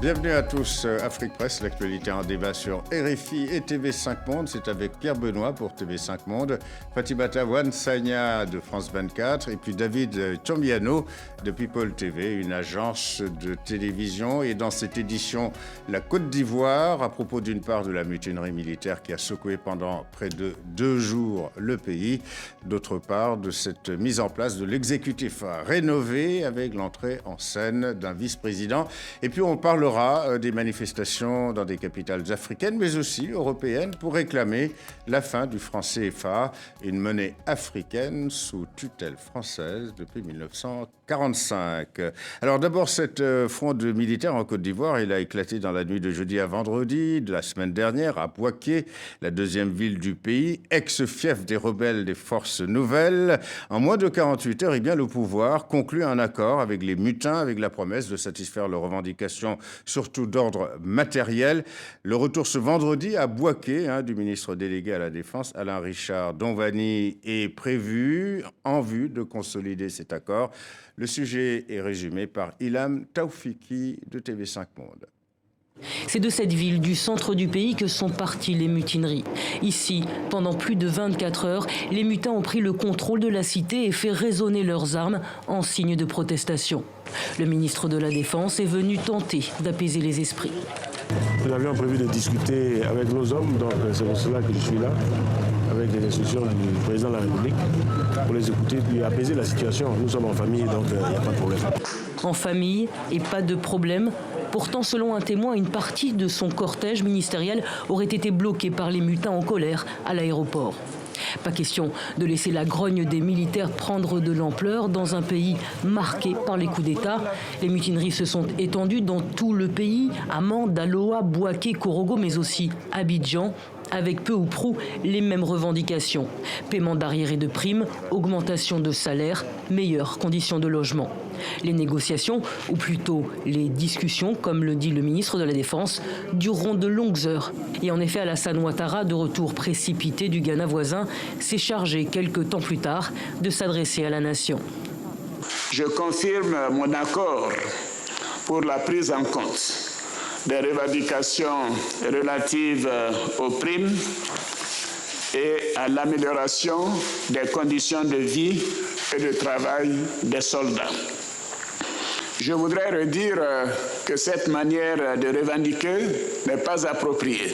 Bienvenue à tous, Afrique Presse, l'actualité en débat sur RFI et TV5 Monde. C'est avec Pierre Benoît pour TV5 Monde, Fatimata Wansanya de France 24 et puis David Tombiano de People TV, une agence de télévision. Et dans cette édition, la Côte d'Ivoire, à propos d'une part de la mutinerie militaire qui a secoué pendant près de 2 jours le pays, d'autre part de cette mise en place de l'exécutif rénové avec l'entrée en scène d'un vice-président. Et puis on parlera des manifestations dans des capitales africaines, mais aussi européennes, pour réclamer la fin du franc CFA, une monnaie africaine sous tutelle française depuis 1945. Alors d'abord, cette fronde militaire en Côte d'Ivoire, il a éclaté dans la nuit de jeudi à vendredi de la semaine dernière à Bouaké, la deuxième ville du pays, ex-fief des rebelles des forces nouvelles. En moins de 48 heures, le pouvoir conclut un accord avec les mutins, avec la promesse de satisfaire leurs revendications surtout d'ordre matériel. Le retour ce vendredi à Bouaké du ministre délégué à la Défense, Alain Richard Donvani, est prévu en vue de consolider cet accord. Le sujet est résumé par Ilham Taoufiki de TV5 Monde. C'est de cette ville du centre du pays que sont parties les mutineries. Ici, pendant plus de 24 heures, les mutins ont pris le contrôle de la cité et fait résonner leurs armes en signe de protestation. Le ministre de la Défense est venu tenter d'apaiser les esprits. Nous avions prévu de discuter avec nos hommes, donc c'est pour cela que je suis là, avec les instructions du président de la République, pour les écouter et apaiser la situation. Nous sommes en famille, donc il n'y a pas de problème. En famille et pas de problème. Pourtant, selon un témoin, une partie de son cortège ministériel aurait été bloquée par les mutins en colère à l'aéroport. Pas question de laisser la grogne des militaires prendre de l'ampleur dans un pays marqué par les coups d'État. Les mutineries se sont étendues dans tout le pays, à Manda, Loa, Bouaké, Korogo, mais aussi Abidjan, avec peu ou prou les mêmes revendications. Paiement d'arriérés de primes, augmentation de salaire, meilleures conditions de logement. Les négociations, ou plutôt les discussions, comme le dit le ministre de la Défense, dureront de longues heures. Et en effet, Alassane Ouattara, de retour précipité du Ghana voisin, s'est chargé quelques temps plus tard de s'adresser à la nation. Je confirme mon accord pour la prise en compte des revendications relatives aux primes et à l'amélioration des conditions de vie et de travail des soldats. Je voudrais redire que cette manière de revendiquer n'est pas appropriée.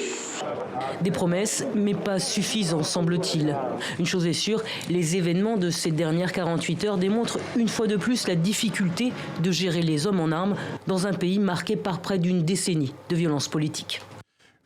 Des promesses, mais pas suffisant, semble-t-il. Une chose est sûre, les événements de ces dernières 48 heures démontrent une fois de plus la difficulté de gérer les hommes en armes dans un pays marqué par près d'une décennie de violence politique.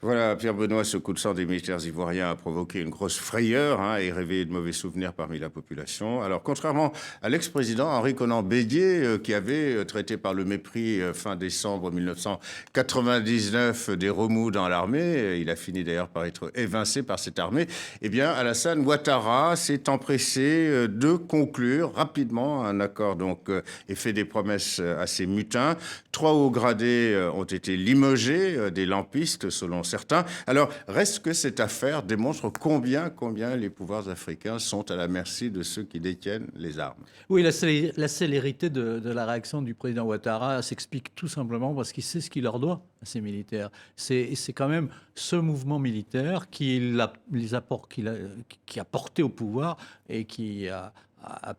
Voilà, Pierre Benoît, ce coup de sang des militaires ivoiriens a provoqué une grosse frayeur et réveillé de mauvais souvenirs parmi la population. Alors, contrairement à l'ex-président Henri Konan Bédié, qui avait traité par le mépris fin décembre 1999 des remous dans l'armée, il a fini d'ailleurs par être évincé par cette armée, Alassane Ouattara s'est empressé de conclure rapidement un accord et fait des promesses à ses mutins. 3 hauts gradés ont été limogés, des lampistes selon certains. Alors, reste que cette affaire démontre combien les pouvoirs africains sont à la merci de ceux qui détiennent les armes. Oui, la célérité de la réaction du président Ouattara s'explique tout simplement parce qu'il sait ce qu'il leur doit à ces militaires. C'est quand même ce mouvement militaire qui a porté au pouvoir et qui a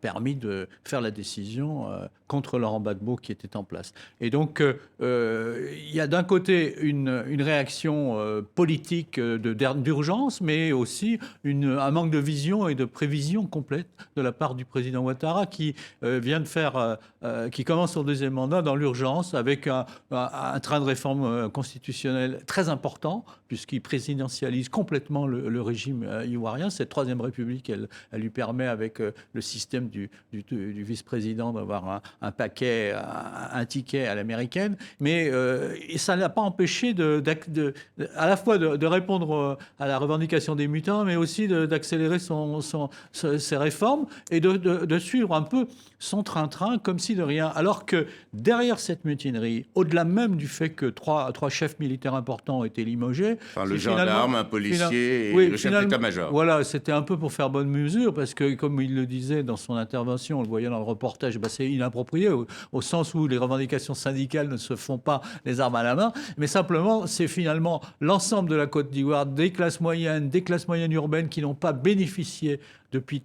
permis de faire la décision contre Laurent Gbagbo qui était en place. Et donc, il y a d'un côté une réaction politique d'urgence, mais aussi un manque de vision et de prévision complète de la part du président Ouattara qui qui commence son deuxième mandat dans l'urgence avec un train de réforme constitutionnelle très important, puisqu'il présidentialise complètement le régime ivoirien. Cette troisième république, elle lui permet avec le système du vice-président d'avoir un ticket à l'américaine, mais ça n'a pas empêché à la fois de répondre à la revendication des mutins, mais aussi d'accélérer ses réformes et de suivre un peu son train-train comme si de rien. Alors que derrière cette mutinerie, au-delà même du fait que trois chefs militaires importants ont été limogés... Enfin, le gendarme, un policier et le chef d'état-major. Voilà, c'était un peu pour faire bonne mesure, parce que, comme il le disait, disait dans son intervention, on le voyait dans le reportage, c'est inapproprié au sens où les revendications syndicales ne se font pas les armes à la main, mais simplement c'est finalement l'ensemble de la Côte d'Ivoire, des classes moyennes urbaines qui n'ont pas bénéficié depuis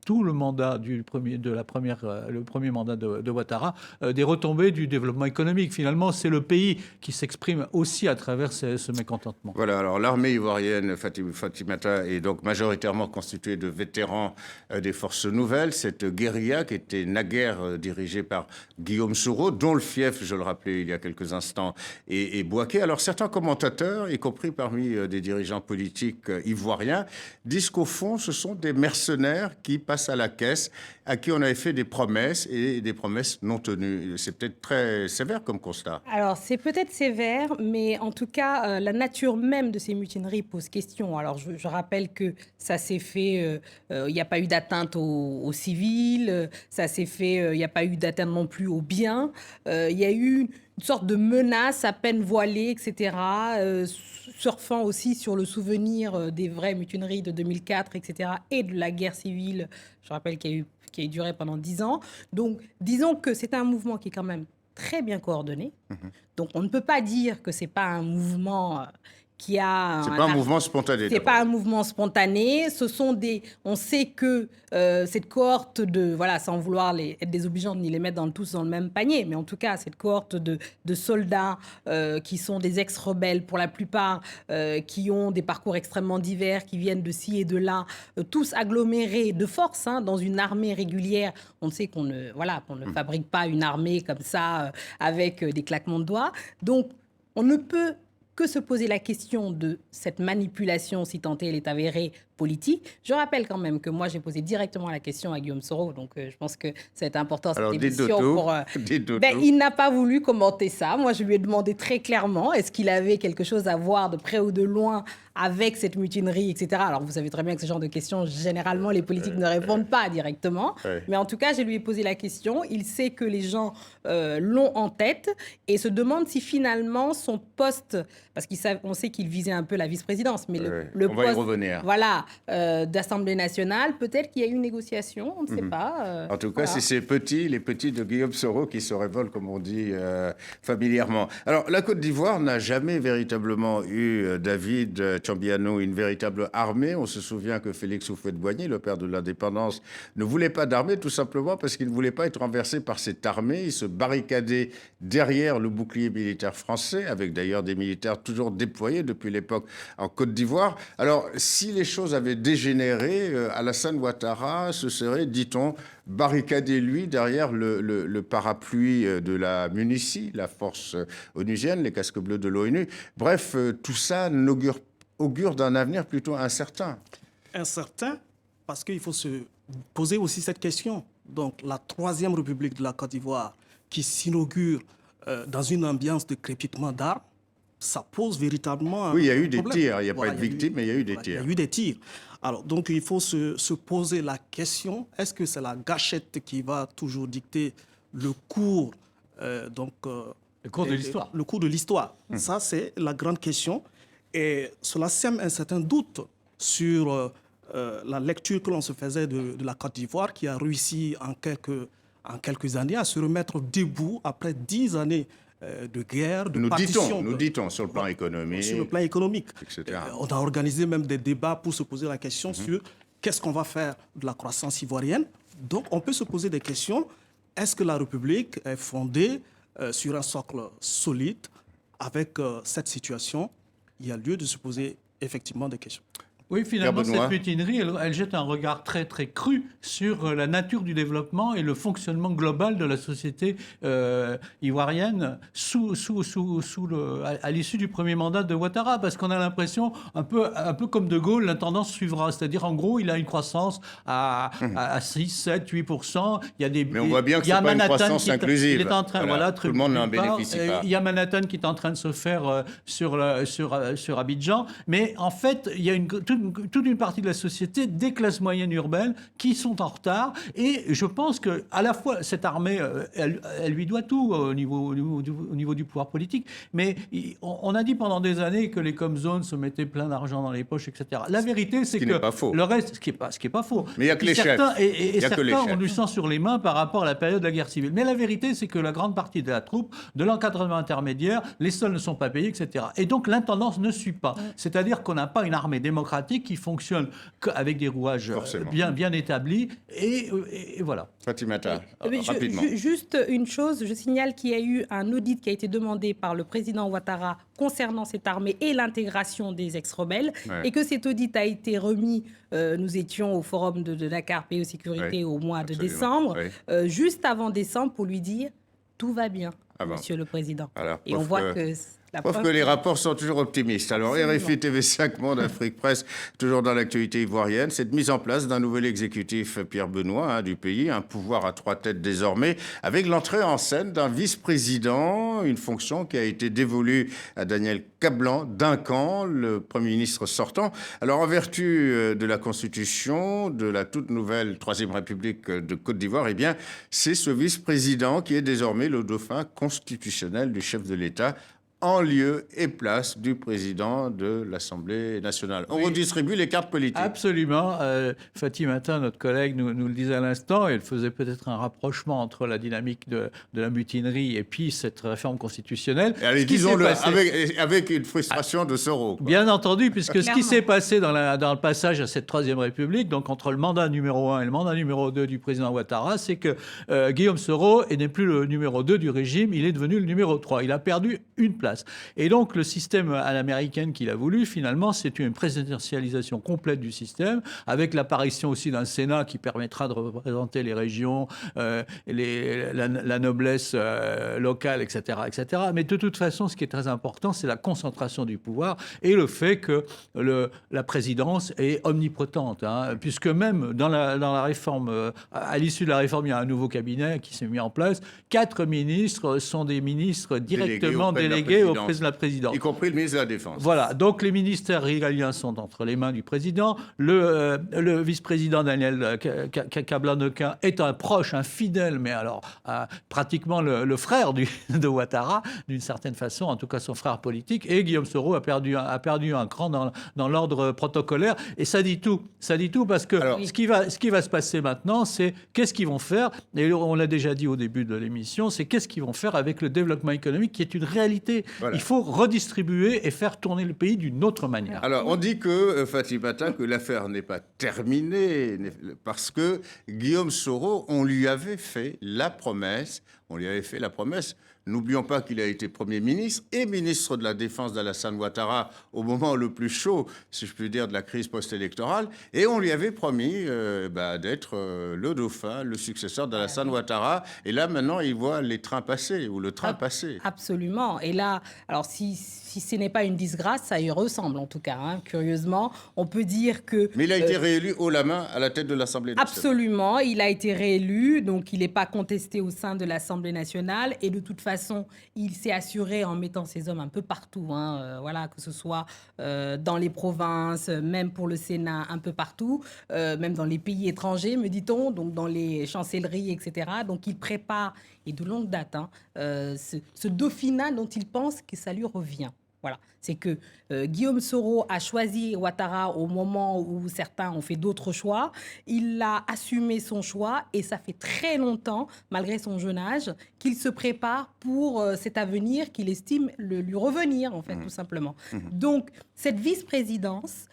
tout le mandat le premier mandat de Ouattara, des retombées du développement économique. Finalement, c'est le pays qui s'exprime aussi à travers ce mécontentement. Voilà, alors l'armée ivoirienne, Fatimata, est donc majoritairement constituée de vétérans des forces nouvelles. Cette guérilla qui était naguère dirigée par Guillaume Soro, dont le fief, je le rappelais il y a quelques instants, est Bouaké. Alors certains commentateurs, y compris parmi des dirigeants politiques ivoiriens, disent qu'au fond, ce sont des mercenaires qui passent à la caisse, à qui on avait fait des promesses et des promesses non tenues. C'est peut-être très sévère comme constat. Alors, c'est peut-être sévère, mais en tout cas, la nature même de ces mutineries pose question. Alors, je rappelle que ça s'est fait, il n'y a pas eu d'atteinte aux civils, ça s'est fait, il n'y a pas eu d'atteinte non plus aux biens, il y a eu une sorte de menace à peine voilée, etc., surfant aussi sur le souvenir des vraies mutineries de 2004, etc., et de la guerre civile, je rappelle qui a duré pendant 10 ans. Donc, disons que c'est un mouvement qui est quand même très bien coordonné. Donc, on ne peut pas dire que ce n'est pas un mouvement qui a... C'est pas un mouvement spontané. C'est pas un mouvement spontané. Ce sont des... On sait que cette cohorte de... Voilà, sans vouloir être désobligeants ni les mettre tous dans le même panier, mais en tout cas, cette cohorte de soldats qui sont des ex-rebelles pour la plupart, qui ont des parcours extrêmement divers, qui viennent de ci et de là, tous agglomérés de force dans une armée régulière. On sait qu'on ne fabrique pas une armée comme ça avec des claquements de doigts. Donc, on ne peut que se poser la question de cette manipulation, si tant est, elle est avérée, politique. Je rappelle quand même que moi, j'ai posé directement la question à Guillaume Soro, donc je pense que c'est important cette émission. Il n'a pas voulu commenter ça. Moi, je lui ai demandé très clairement, est-ce qu'il avait quelque chose à voir de près ou de loin avec cette mutinerie, etc. Alors, vous savez très bien que ce genre de questions, généralement, les politiques ne répondent pas directement. Mais en tout cas, je lui ai posé la question. Il sait que les gens l'ont en tête et se demandent si finalement son poste, parce qu'on sait qu'il visait un peu la vice-présidence, mais le poste, va y revenir. Voilà, d'Assemblée nationale, peut-être qu'il y a eu une négociation, on ne sait pas. En tout cas, c'est ces petits, les petits de Guillaume Soro qui se révoltent, comme on dit familièrement. Alors, la Côte d'Ivoire n'a jamais véritablement eu, David Chambiano, une véritable armée. On se souvient que Félix Houphouët-Boigny, le père de l'indépendance, ne voulait pas d'armée, tout simplement parce qu'il ne voulait pas être renversé par cette armée. Il se barricadait derrière le bouclier militaire français, avec d'ailleurs des militaires toujours déployés depuis l'époque en Côte d'Ivoire. Alors, si les choses avaient dégénéré, Alassane Ouattara se serait, dit-on, barricadé, lui, derrière le parapluie de la MUNICI, la force onusienne, les casques bleus de l'ONU. Bref, tout ça augure d'un avenir plutôt incertain. Incertain, parce qu'il faut se poser aussi cette question. Donc, la troisième République de la Côte d'Ivoire, qui s'inaugure dans une ambiance de crépitement d'armes, ça pose véritablement un problème. Oui, il y a eu des tirs. Il n'y a pas eu de victimes, mais il y a eu des tirs. Il y a eu des tirs. Alors, donc, il faut se poser la question, est-ce que c'est la gâchette qui va toujours dicter le cours le cours de l'histoire. Le cours de l'histoire. Ça, c'est la grande question. Et cela sème un certain doute sur la lecture que l'on se faisait de la Côte d'Ivoire, qui a réussi en quelques années à se remettre debout après 10 années de guerre, de partition. Nous dit-on, sur le plan économique. Sur le plan économique. Etc. On a organisé même des débats pour se poser la question sur qu'est-ce qu'on va faire de la croissance ivoirienne. Donc, on peut se poser des questions. Est-ce que la République est fondée sur un socle solide? Avec cette situation, il y a lieu de se poser effectivement des questions. Oui, finalement, cette mutinerie, elle jette un regard très, très cru sur la nature du développement et le fonctionnement global de la société ivoirienne à l'issue du premier mandat de Ouattara, parce qu'on a l'impression, un peu comme De Gaulle, la tendance suivra. C'est-à-dire, en gros, il a une croissance à 6, 7, 8%. Mais on voit bien que ce n'est pas une croissance inclusive. Il est en train, tout le monde n'en bénéficie pas. Il y a Manhattan qui est en train de se faire sur Abidjan. Mais en fait, il y a toute toute une partie de la société, des classes moyennes urbaines, qui sont en retard. Et je pense que à la fois cette armée, elle lui doit tout au niveau du pouvoir politique. Mais on a dit pendant des années que les com-zones se mettaient plein d'argent dans les poches, etc. La vérité, c'est que le reste, ce qui est pas faux. Mais il n'y a que les chefs. Et certains ont du sang sur les mains par rapport à la période de la guerre civile. Mais la vérité, c'est que la grande partie de la troupe, de l'encadrement intermédiaire, les sols ne sont pas payés, etc. Et donc l'intendance ne suit pas. C'est-à-dire qu'on n'a pas une armée démocratique qui fonctionne avec des rouages bien établis. Et voilà. Fatimata, rapidement. Juste une chose, je signale qu'il y a eu un audit qui a été demandé par le président Ouattara concernant cette armée et l'intégration des ex-rebelles, et que cet audit a été remis, nous étions au forum de Dakar Paix et Sécurité au mois de décembre, juste avant décembre, pour lui dire tout va bien, monsieur le président. Alors, et on voit que... Preuve que les rapports sont toujours optimistes. Alors, RFI TV5 Monde, Afrique Presse, toujours dans l'actualité ivoirienne, cette mise en place d'un nouvel exécutif Pierre Benoît du pays, un pouvoir à 3 têtes désormais, avec l'entrée en scène d'un vice-président, une fonction qui a été dévolue à Daniel Kablan Duncan, le Premier ministre sortant. Alors, en vertu de la Constitution de la toute nouvelle 3e République de Côte d'Ivoire, eh bien, c'est ce vice-président qui est désormais le dauphin constitutionnel du chef de l'État, en lieu et place du président de l'Assemblée nationale. On redistribue les cartes politiques. Absolument. Fatimata, notre collègue, nous le disait à l'instant, elle faisait peut-être un rapprochement entre la dynamique de la mutinerie et puis cette réforme constitutionnelle. Et allez, disons-le, avec une frustration de Soro. Bien entendu, puisque ce qui s'est passé dans le passage à cette 3e République, donc entre le mandat numéro 1 et le mandat numéro 2 du président Ouattara, c'est que Guillaume Soro n'est plus le numéro 2 du régime, il est devenu le numéro 3. Il a perdu une place. Et donc, le système à l'américaine qu'il a voulu, finalement, c'est une présidentialisation complète du système, avec l'apparition aussi d'un Sénat qui permettra de représenter les régions, la noblesse locale, etc., etc. Mais de toute façon, ce qui est très important, c'est la concentration du pouvoir et le fait que la présidence est omnipotente, puisque même dans la réforme, à l'issue de la réforme, il y a un nouveau cabinet qui s'est mis en place. 4 ministres sont des ministres directement délégués au président de la présidence. Y compris le ministre de la Défense. Voilà, donc les ministères régaliens sont entre les mains du président. Le vice-président Daniel Kablan-Duncan est un proche, un fidèle, mais alors pratiquement le frère de Ouattara, d'une certaine façon, en tout cas son frère politique. Et Guillaume Soro a perdu un cran dans l'ordre protocolaire. Et ça dit tout. Ça dit tout parce que ce qui va se passer maintenant, c'est qu'est-ce qu'ils vont faire. Et on l'a déjà dit au début de l'émission, c'est qu'est-ce qu'ils vont faire avec le développement économique qui est une réalité. Voilà. Il faut redistribuer et faire tourner le pays d'une autre manière. Alors, on dit que, Fatimata, que l'affaire n'est pas terminée parce que Guillaume Soro, on lui avait fait la promesse, n'oublions pas qu'il a été Premier ministre et ministre de la Défense d'Alassane Ouattara au moment le plus chaud, si je puis dire, de la crise post-électorale. Et on lui avait promis d'être le dauphin, le successeur d'Alassane Ouattara. Et là, maintenant, il voit les trains passer, ou le train passer. Absolument. Et là, alors si ce n'est pas une disgrâce, ça y ressemble en tout cas. Curieusement, on peut dire que... Mais il a été réélu haut la main à la tête de l'Assemblée nationale. Absolument. Il a été réélu, donc il n'est pas contesté au sein de l'Assemblée nationale. Et de toute façon, il s'est assuré en mettant ses hommes un peu partout. Voilà, que ce soit dans les provinces, même pour le Sénat, un peu partout, même dans les pays étrangers, me dit-on, donc dans les chancelleries, etc. Donc il prépare, et de longue date, ce dauphinat dont il pense que ça lui revient. Voilà, c'est que Guillaume Soro a choisi Ouattara au moment où certains ont fait d'autres choix. Il a assumé son choix et ça fait très longtemps, malgré son jeune âge, qu'il se prépare pour cet avenir qu'il estime lui revenir, en fait, tout simplement. Donc, cette vice-présidence,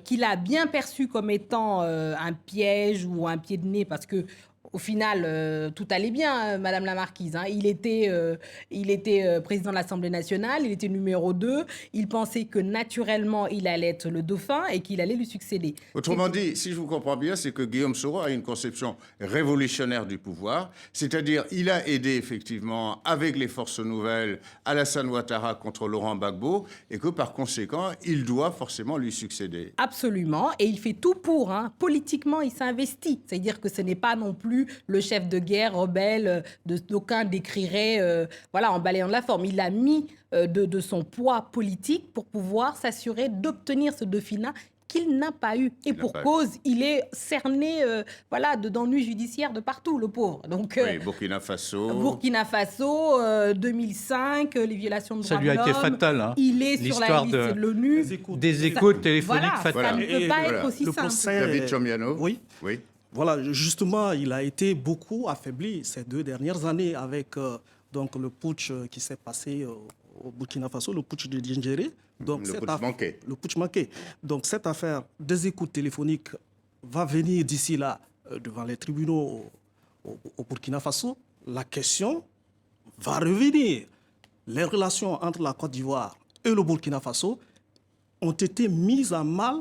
qu'il a bien perçue comme étant un piège ou un pied de nez, parce que au final, tout allait bien, Madame la Marquise. Il était président de l'Assemblée nationale, il était numéro 2. Il pensait que naturellement, il allait être le dauphin et qu'il allait lui succéder. Autrement dit, si je vous comprends bien, c'est que Guillaume Soro a une conception révolutionnaire du pouvoir. C'est-à-dire, il a aidé effectivement, avec les forces nouvelles, Alassane Ouattara contre Laurent Gbagbo et que par conséquent, il doit forcément lui succéder. Absolument. Et il fait tout pour. Politiquement, il s'investit. C'est-à-dire que ce n'est pas non plus le chef de guerre rebelle d'aucuns décriraient en balayant de la forme. Il a mis de son poids politique pour pouvoir s'assurer d'obtenir ce dauphinat qu'il n'a pas eu. Et pour cause, il est cerné d'ennuis judiciaires de partout, le pauvre. Donc, oui, Burkina Faso. 2005, les violations de droits de l'homme. Ça lui a été fatal. Hein. Il est sur la liste de l'ONU. Des écoutes téléphoniques fatales. Ça ne peut pas être aussi simple. David Chombiano. Oui. Voilà, justement, il a été beaucoup affaibli ces 2 dernières années avec donc le putsch qui s'est passé au Burkina Faso, le putsch de Diendéré. Donc, le putsch manqué. Donc cette affaire des écoutes téléphoniques va venir d'ici là devant les tribunaux au Burkina Faso. La question va revenir. Les relations entre la Côte d'Ivoire et le Burkina Faso ont été mises à mal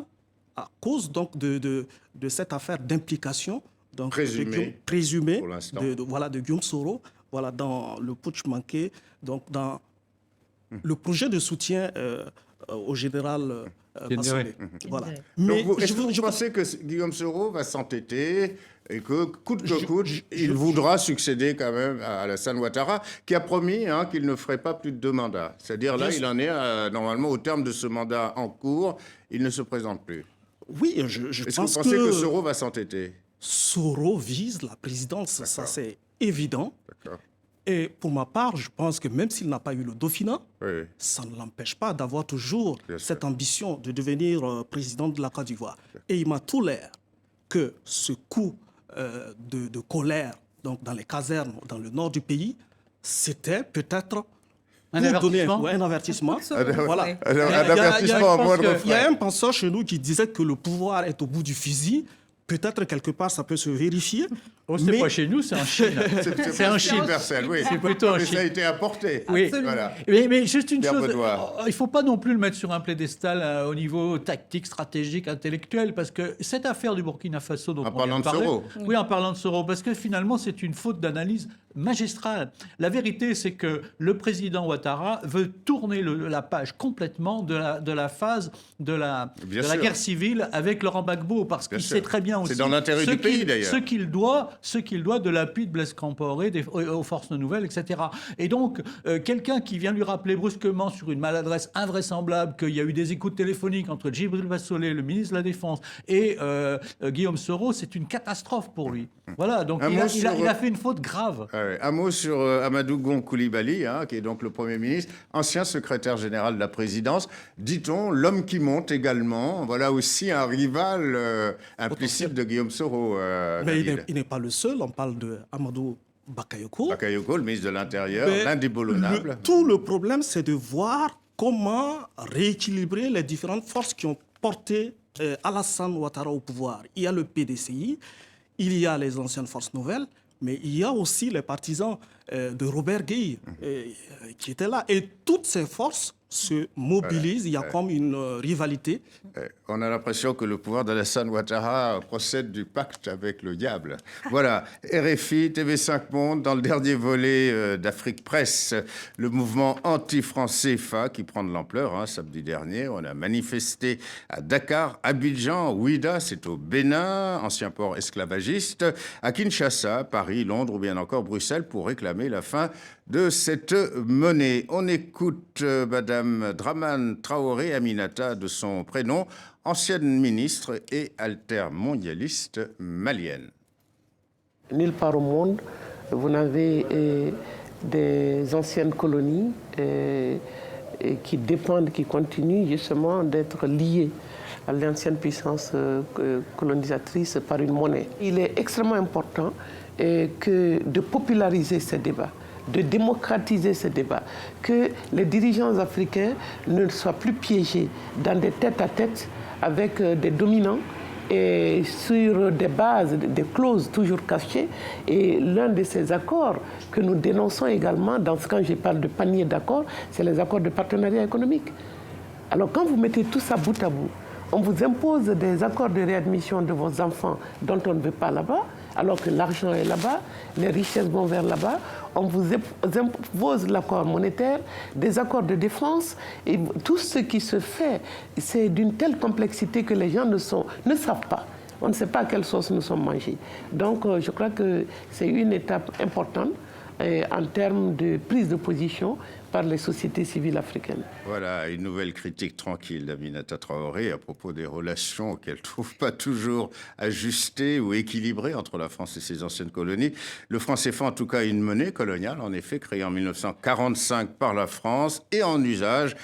à cause donc de cette affaire d'implication présumée de Guillaume Soro dans le putsch manqué, donc dans le projet de soutien au général Bassolé. Voilà. Mais est-ce que vous pensez que Guillaume Soro va s'entêter et que, coûte que coûte, il voudra succéder quand même à Alassane Ouattara, qui a promis qu'il ne ferait pas plus de 2 mandats. C'est-à-dire là, il en est normalement au terme de ce mandat en cours, il ne se présente plus. Oui, est-ce que vous pensez que Soro va s'entêter? Soro vise la présidence, ça c'est évident. Et pour ma part, je pense que même s'il n'a pas eu le Dauphinat, ça ne l'empêche pas d'avoir toujours cette ambition de devenir président de la Côte d'Ivoire. Et il m'a tout l'air que ce coup de colère donc dans les casernes dans le nord du pays, c'était peut-être un avertissement. Voilà. Un avertissement à moindre frais. Il y a un penseur chez nous qui disait que le pouvoir est au bout du fusil. Peut-être quelque part ça peut se vérifier. Oh, c'est pas chez nous, c'est en Chine. C'est en Chine, oui. C'est plutôt en Chine. Ça a été apporté. Oui. Voilà. Mais juste une chose, il ne faut pas non plus le mettre sur un piédestal au niveau tactique, stratégique, intellectuel, parce que cette affaire du Burkina Faso dont on vient de parler... Oui, en parlant de Soro, parce que finalement c'est une faute d'analyse magistrale. La vérité, c'est que le président Ouattara veut tourner la page complètement de la phase de la guerre civile avec Laurent Gbagbo, parce qu'il sait très bien aussi... C'est dans l'intérêt du pays, d'ailleurs. Ce qu'il doit de l'appui de Blaise Compaoré aux forces nouvelles, etc. Et donc, quelqu'un qui vient lui rappeler brusquement sur une maladresse invraisemblable qu'il y a eu des écoutes téléphoniques entre Djibril Bassolé, le ministre de la Défense, et Guillaume Soro, c'est une catastrophe pour lui. Voilà, donc il a fait une faute grave. Un mot sur Amadou Gon Coulibaly, qui est donc le Premier ministre, ancien secrétaire général de la présidence, dit-on, l'homme qui monte également, voilà aussi un rival implicite de Guillaume Soro. Mais il n'est pas le seul, on parle de Amadou Bakayoko. Bakayoko, le ministre de l'Intérieur, l'indéboulonnable. Tout le problème, c'est de voir comment rééquilibrer les différentes forces qui ont porté Alassane Ouattara au pouvoir. Il y a le PDCI, il y a les anciennes forces nouvelles, mais il y a aussi les partisans de Robert Gueye qui étaient là. Et toutes ces forces se mobilisent, il y a comme une rivalité. On a l'impression que le pouvoir d'Alassane Ouattara procède du pacte avec le diable. Voilà, RFI, TV5 Monde, dans le dernier volet d'Afrique Presse, le mouvement anti-franc CFA qui prend de l'ampleur. Samedi dernier, on a manifesté à Dakar, Abidjan, Ouidah, c'est au Bénin, ancien port esclavagiste, à Kinshasa, Paris, Londres ou bien encore Bruxelles pour réclamer la fin de cette monnaie. On écoute Madame Dramane Traoré Aminata de son prénom, ancienne ministre et altermondialiste malienne. Nulle part au monde, vous n'avez des anciennes colonies qui dépendent, qui continuent justement d'être liées à l'ancienne puissance colonisatrice par une monnaie. Il est extrêmement important de populariser ces débats, de démocratiser ce débat, que les dirigeants africains ne soient plus piégés dans des tête-à-tête avec des dominants et sur des bases, des clauses toujours cachées. Et l'un de ces accords que nous dénonçons également, quand je parle de panier d'accords, c'est les accords de partenariat économique. Alors quand vous mettez tout ça bout à bout, on vous impose des accords de réadmission de vos enfants dont on ne veut pas là-bas, alors que l'argent est là-bas, les richesses vont vers là-bas. On vous impose l'accord monétaire, des accords de défense, et tout ce qui se fait, c'est d'une telle complexité que les gens ne savent pas. On ne sait pas à quelle sauce nous sommes mangés. Donc je crois que c'est une étape importante en termes de prise de position, par les sociétés civiles africaines. Voilà, une nouvelle critique tranquille d'Aminata Traoré à propos des relations qu'elle ne trouve pas toujours ajustées ou équilibrées entre la France et ses anciennes colonies. Le franc CFA, en tout cas, est une monnaie coloniale, en effet, créée en 1945 par la France et en usage,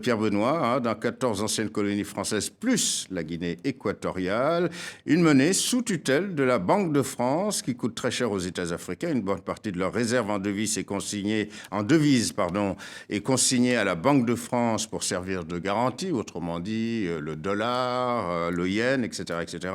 Pierre Benoît, dans 14 anciennes colonies françaises, plus la Guinée équatoriale. Une monnaie sous tutelle de la Banque de France qui coûte très cher aux États africains. Une bonne partie de leurs réserves en devises est consignée à la Banque de France pour servir de garantie, autrement dit le dollar, le yen, etc., etc.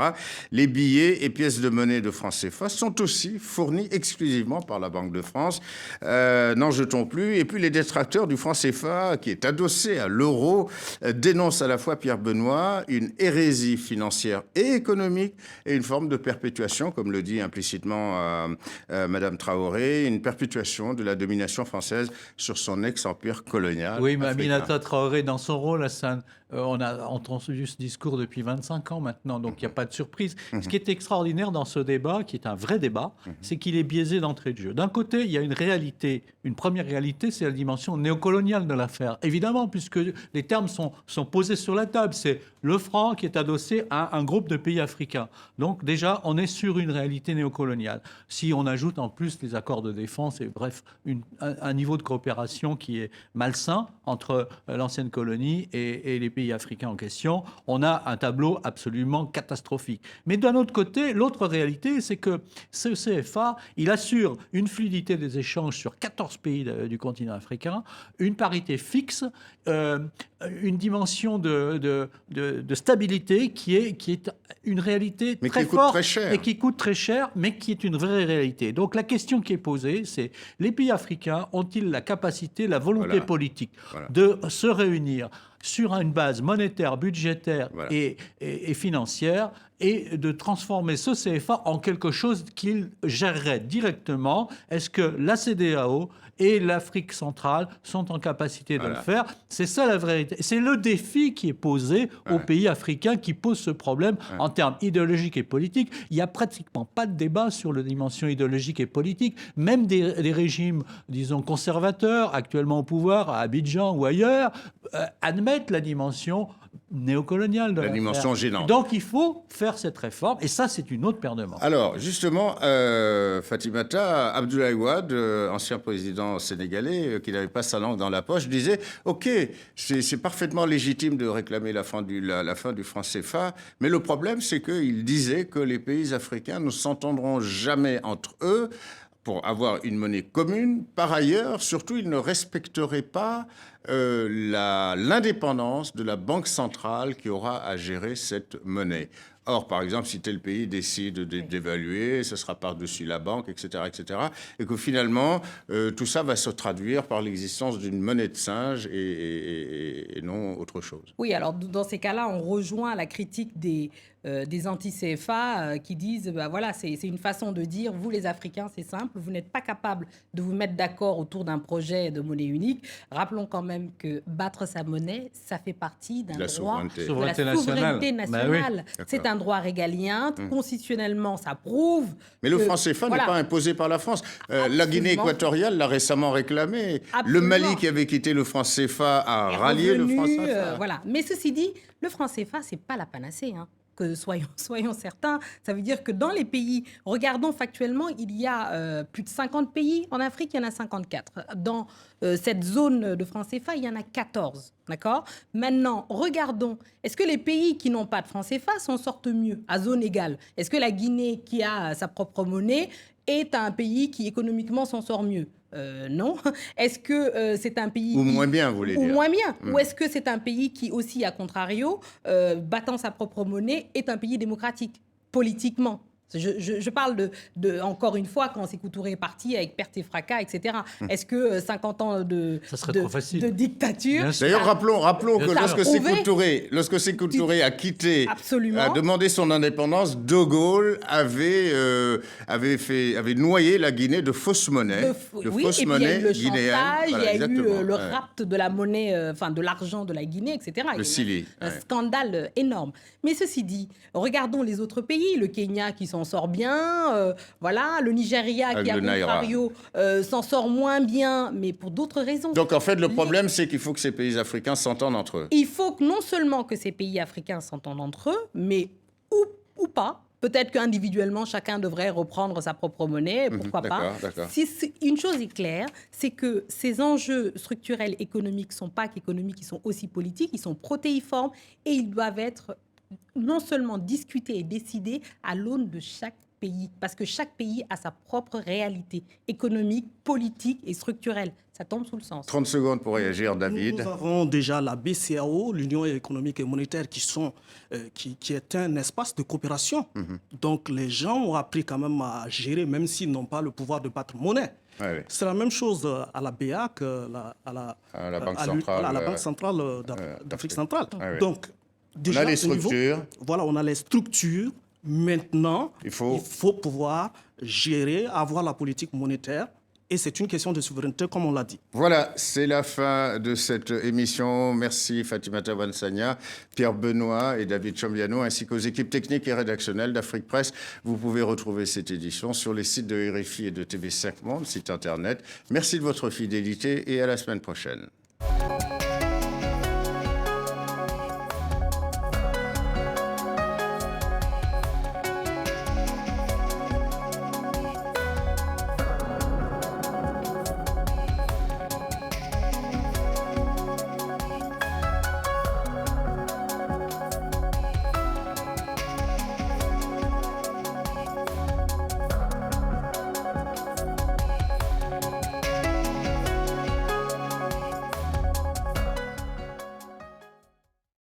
Les billets et pièces de monnaie de francs CFA sont aussi fournis exclusivement par la Banque de France. N'en jetons plus. Et puis les détracteurs du franc CFA, qui est adossé à l'euro, dénoncent à la fois, Pierre Benoît, une hérésie financière et économique et une forme de perpétuation, comme le dit implicitement Madame Traoré, une perpétuation de la domination française sur son ex-empire colonial. Oui, mais africain. Aminata Traoré, dans son rôle, Hassan, on a entendu ce discours depuis 25 ans maintenant, donc il n'y a pas de surprise. Ce qui est extraordinaire dans ce débat, qui est un vrai débat, c'est qu'il est biaisé d'entrée de jeu. D'un côté, il y a une réalité, une première réalité, c'est la dimension néocoloniale de l'affaire. Évidemment, puisque les termes sont posés sur la table, c'est le franc qui est adossé à un groupe de pays africains. Donc déjà, on est sur une réalité néocoloniale. Si on ajoute en plus les accords de défense et bref, un niveau de coopération qui est malsain entre l'ancienne colonie et les pays africains en question, on a un tableau absolument catastrophique. Mais d'un autre côté, l'autre réalité, c'est que ce CFA, il assure une fluidité des échanges sur 14 pays du continent africain, une parité fixe, une dimension de stabilité qui est une réalité mais très qui coûte forte très cher. et qui coûte très cher, mais qui est une vraie réalité. Donc la question qui est posée, c'est les pays africains ont-ils la capacité, la volonté politique de se réunir sur une base monétaire, budgétaire et financière et de transformer ce CFA en quelque chose qu'ils géreraient directement? Est-ce que la CEDEAO et l'Afrique centrale sont en capacité de le faire? C'est ça la vérité. C'est le défi qui est posé aux pays africains qui pose ce problème en termes idéologiques et politiques. Il n'y a pratiquement pas de débat sur la dimension idéologique et politique. Même des régimes, disons, conservateurs, actuellement au pouvoir, à Abidjan ou ailleurs, admettent la dimension néocoloniale de la dimension gênante. Donc il faut faire cette réforme, et ça c'est une autre paire de manches. Alors justement, Fatimata, Abdoulaye Wade, ancien président sénégalais, qui n'avait pas sa langue dans la poche, disait « Ok, c'est parfaitement légitime de réclamer la fin du franc CFA, mais le problème c'est qu'il disait que les pays africains ne s'entendront jamais entre eux pour avoir une monnaie commune. Par ailleurs, surtout, ils ne respecteraient pas l'indépendance de la banque centrale qui aura à gérer cette monnaie. Or, par exemple, si tel pays décide d'évaluer, ce sera par-dessus la banque, etc., etc., et que finalement, tout ça va se traduire par l'existence d'une monnaie de singe et non autre chose. Oui, alors dans ces cas-là, on rejoint la critique des anti-CFA qui disent, voilà, c'est une façon de dire, vous les Africains, c'est simple, vous n'êtes pas capables de vous mettre d'accord autour d'un projet de monnaie unique. Rappelons quand même que battre sa monnaie, ça fait partie d'un droit de la souveraineté nationale. C'est un droit régalien, constitutionnellement, ça prouve. Mais le franc CFA n'est pas imposé par la France. La Guinée équatoriale l'a récemment réclamé. Le Mali, qui avait quitté le franc CFA, a rallié le franc CFA. Voilà. Mais ceci dit, le franc CFA, c'est pas la panacée, hein. Que soyons certains, ça veut dire que dans les pays, regardons factuellement, il y a plus de 50 pays. En Afrique, il y en a 54. Dans cette zone de franc CFA, il y en a 14. D'accord ? Maintenant, regardons, est-ce que les pays qui n'ont pas de franc CFA s'en sortent mieux, à zone égale ? Est-ce que la Guinée, qui a sa propre monnaie, est un pays qui économiquement s'en sort mieux ? Non. Est-ce que c'est un pays... Ou moins bien, vous voulez dire. Ou moins bien. Ou est-ce que c'est un pays qui, aussi, à contrario, battant sa propre monnaie, est un pays démocratique, politiquement ? Je parle encore une fois, quand Sékou Touré est parti avec perte et fracas, etc. Est-ce que 50 ans de dictature... D'ailleurs, rappelons que lorsque Sékou Touré a quitté, a demandé son indépendance, De Gaulle avait noyé la Guinée de fausses monnaies. Fausses monnaies guinéennes. Il y a eu le rapt de la monnaie, de l'argent de la Guinée, etc. Le Sili. Un scandale énorme. Mais ceci dit, regardons les autres pays, le Kenya qui s'en s'en sort bien. Voilà, le Nigeria, Avec qui, à le Naira. contrario, s'en sort moins bien, mais pour d'autres raisons. Donc en fait, le problème, c'est qu'il faut que ces pays africains s'entendent entre eux. Il faut que non seulement que ces pays africains s'entendent entre eux, mais ou pas. Peut-être qu'individuellement, chacun devrait reprendre sa propre monnaie, pourquoi pas. D'accord. Une chose est claire, c'est que ces enjeux structurels économiques ne sont pas qu'économiques, ils sont aussi politiques, ils sont protéiformes et ils doivent être non seulement discutés et décidés à l'aune de chaque pays, parce que chaque pays a sa propre réalité économique, politique et structurelle. Ça tombe sous le sens. 30 secondes pour réagir, David. Nous avons déjà la BCEAO, l'Union économique et monétaire, qui est un espace de coopération. Donc les gens ont appris quand même à gérer, même s'ils n'ont pas le pouvoir de battre monnaie. Ouais. C'est la même chose à la BEAC, À la Banque centrale d'Afrique centrale. Ouais. Donc, déjà, On a les au niveau- structures. voilà, on a les structures. Maintenant, Il faut pouvoir gérer, avoir la politique monétaire. Et c'est une question de souveraineté, comme on l'a dit. Voilà, c'est la fin de cette émission. Merci Fatimata Wansanya, Pierre Benoît et David Chambiano, ainsi qu'aux équipes techniques et rédactionnelles d'Afrique Presse. Vous pouvez retrouver cette édition sur les sites de RFI et de TV5 Monde, site internet. Merci de votre fidélité et à la semaine prochaine.